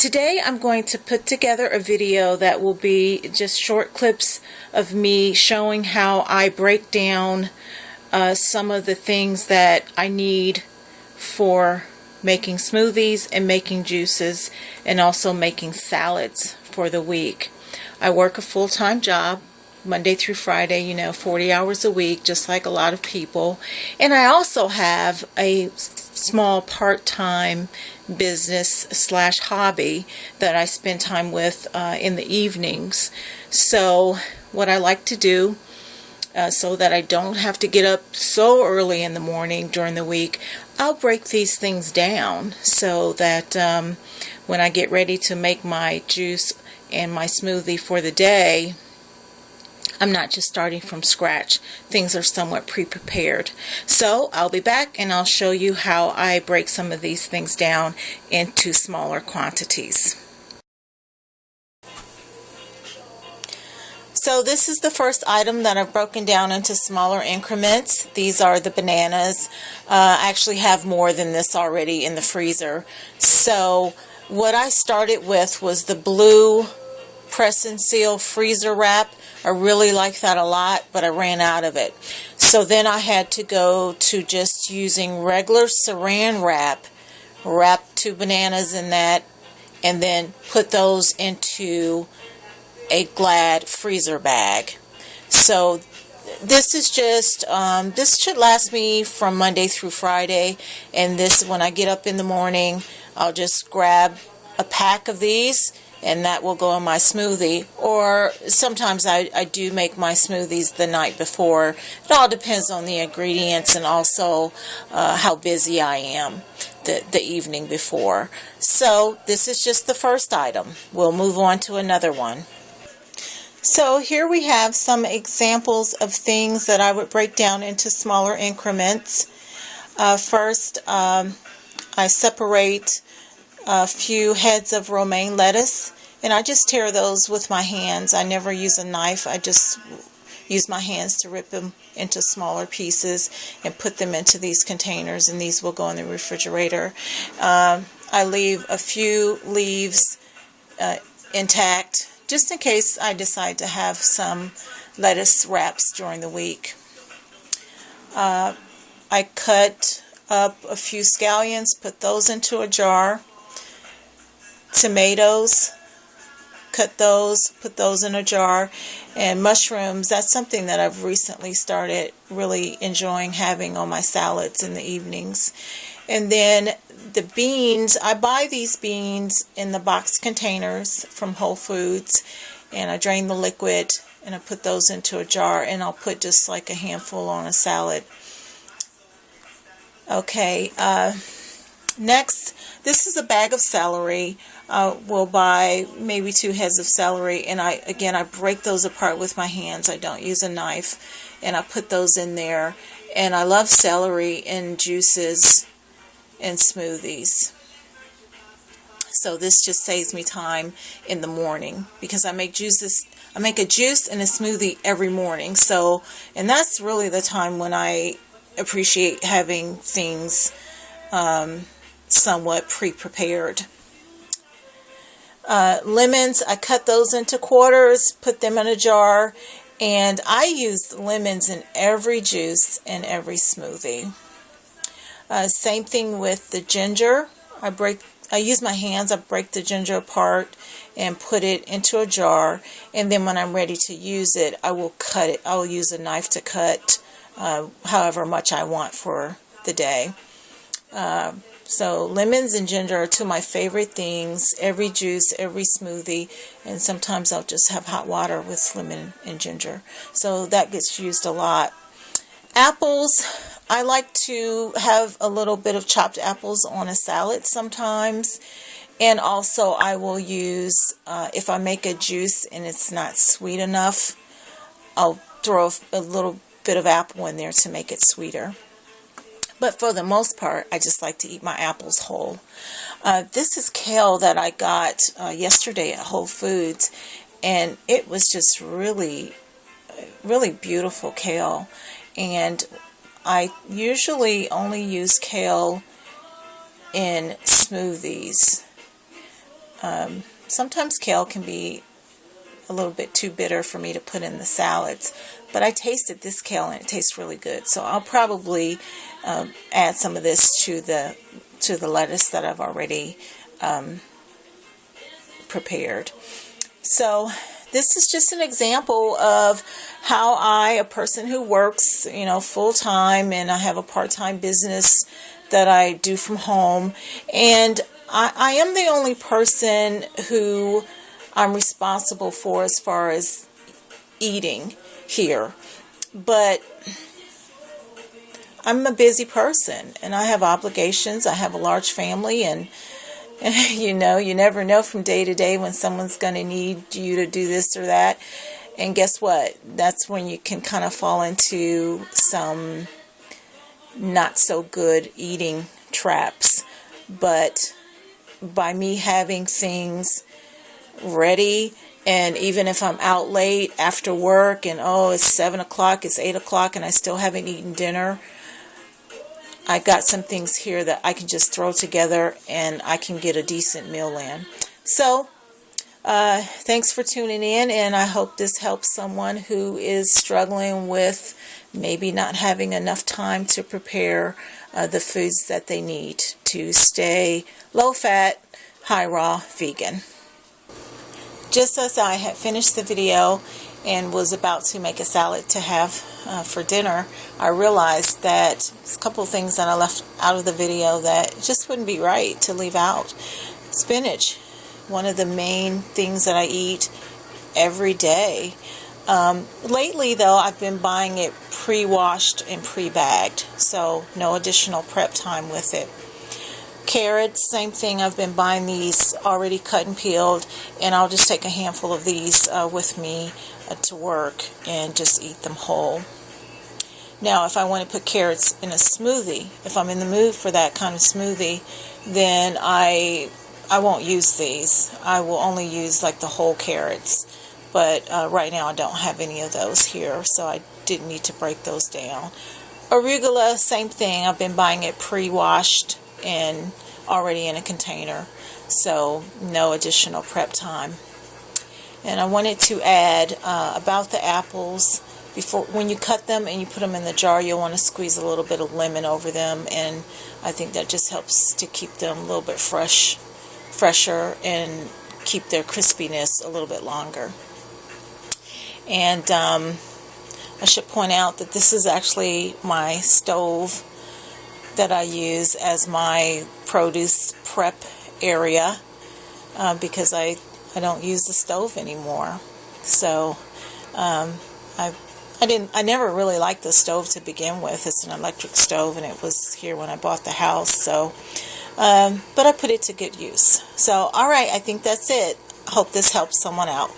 Today I'm going to put together a video that will be just short clips of me showing how I break down some of the things that I need for making smoothies and making juices and also making salads for the week. I work a full-time job, Monday through Friday, 40 hours a week, just like a lot of people. And I also have a small part-time business / hobby that I spend time with in the evenings. So what I like to do, so that I don't have to get up so early in the morning during the week, I'll break these things down so that when I get ready to make my juice and my smoothie for the day, I'm not just starting from scratch. Things are somewhat pre-prepared. So I'll be back and I'll show you how I break some of these things down into smaller quantities. So this is the first item that I've broken down into smaller increments. These are the bananas. I actually have more than this already in the freezer. So what I started with was the blue press and seal freezer wrap. I really like that a lot, but I ran out of it. So then I had to go to just using regular saran wrap, wrap 2 bananas in that, and then put those into a Glad freezer bag. So this is just, this should last me from Monday through Friday, and this, when I get up in the morning, I'll just grab a pack of these and that will go in my smoothie. Or sometimes I do make my smoothies the night before. It all depends on the ingredients and also how busy I am the evening before. So this is just the first item. We'll move on to another one. So here we have some examples of things that I would break down into smaller increments. First, I separate a few heads of romaine lettuce, and I just tear those with my hands. I never use a knife. I just use my hands to rip them into smaller pieces and put them into these containers, and these will go in the refrigerator. I leave a few leaves intact just in case I decide to have some lettuce wraps during the week. I cut up a few scallions, put those into a jar. Tomatoes, cut those, put those in a jar. And mushrooms, that's something that I've recently started really enjoying having on my salads in the evenings. And then the beans, I buy these beans in the box containers from Whole Foods, and I drain the liquid and I put those into a jar, and I'll put just like a handful on a salad. Okay, next, this is a bag of celery. We'll buy maybe 2 heads of celery, and I break those apart with my hands. I don't use a knife, and I put those in there. And I love celery in juices and smoothies. So this just saves me time in the morning, because I make a juice and a smoothie every morning. So, and that's really the time when I appreciate having things somewhat pre-prepared. Lemons, I cut those into quarters, put them in a jar, and I use lemons in every juice and every smoothie. Same thing with the ginger. I use my hands, I break the ginger apart and put it into a jar, and then when I'm ready to use it, I will cut it. I'll use a knife to cut however much I want for the day. So lemons and ginger are 2 of my favorite things. Every juice, every smoothie, and sometimes I'll just have hot water with lemon and ginger. So that gets used a lot. Apples, I like to have a little bit of chopped apples on a salad sometimes. And also I will use, if I make a juice and it's not sweet enough, I'll throw a little bit of apple in there to make it sweeter. But for the most part, I just like to eat my apples whole. This is kale that I got yesterday at Whole Foods, and it was just really, really beautiful kale. And I usually only use kale in smoothies. Sometimes kale can be a little bit too bitter for me to put in the salads, but I tasted this kale and it tastes really good. So I'll probably add some of this to the lettuce that I've already prepared. So this is just an example of how a person who works, full time, and I have a part-time business that I do from home, and I am the only person who I'm responsible for as far as eating here. But I'm a busy person and I have obligations. I have a large family, and you never know from day to day when someone's going to need you to do this or that. And guess what? That's when you can kind of fall into some not so good eating traps. But by me having things ready, and even if I'm out late after work and it's 7 o'clock, it's 8 o'clock and I still haven't eaten dinner, I got some things here that I can just throw together and I can get a decent meal in. So thanks for tuning in, and I hope this helps someone who is struggling with maybe not having enough time to prepare the foods that they need to stay low fat, high raw vegan. Just as I had finished the video and was about to make a salad to have for dinner, I realized that there's a couple of things that I left out of the video that just wouldn't be right to leave out. Spinach, one of the main things that I eat every day. Lately, though, I've been buying it pre-washed and pre-bagged, so no additional prep time with it. Carrots, same thing. I've been buying these already cut and peeled, and I'll just take a handful of these with me to work and just eat them whole. Now, if I want to put carrots in a smoothie, if I'm in the mood for that kind of smoothie, then I won't use these. I will only use like the whole carrots. But right now I don't have any of those here, so I didn't need to break those down. Arugula, same thing. I've been buying it pre-washed and already in a container, so no additional prep time. And I wanted to add about the apples. When you cut them and you put them in the jar, you'll want to squeeze a little bit of lemon over them, and I think that just helps to keep them a little bit fresher and keep their crispiness a little bit longer. And I should point out that this is actually my stove that I use as my produce prep area because I don't use the stove anymore. So I never really liked the stove to begin with. It's an electric stove, and it was here when I bought the house. So, but I put it to good use. So, all right, I think that's it. Hope this helps someone out.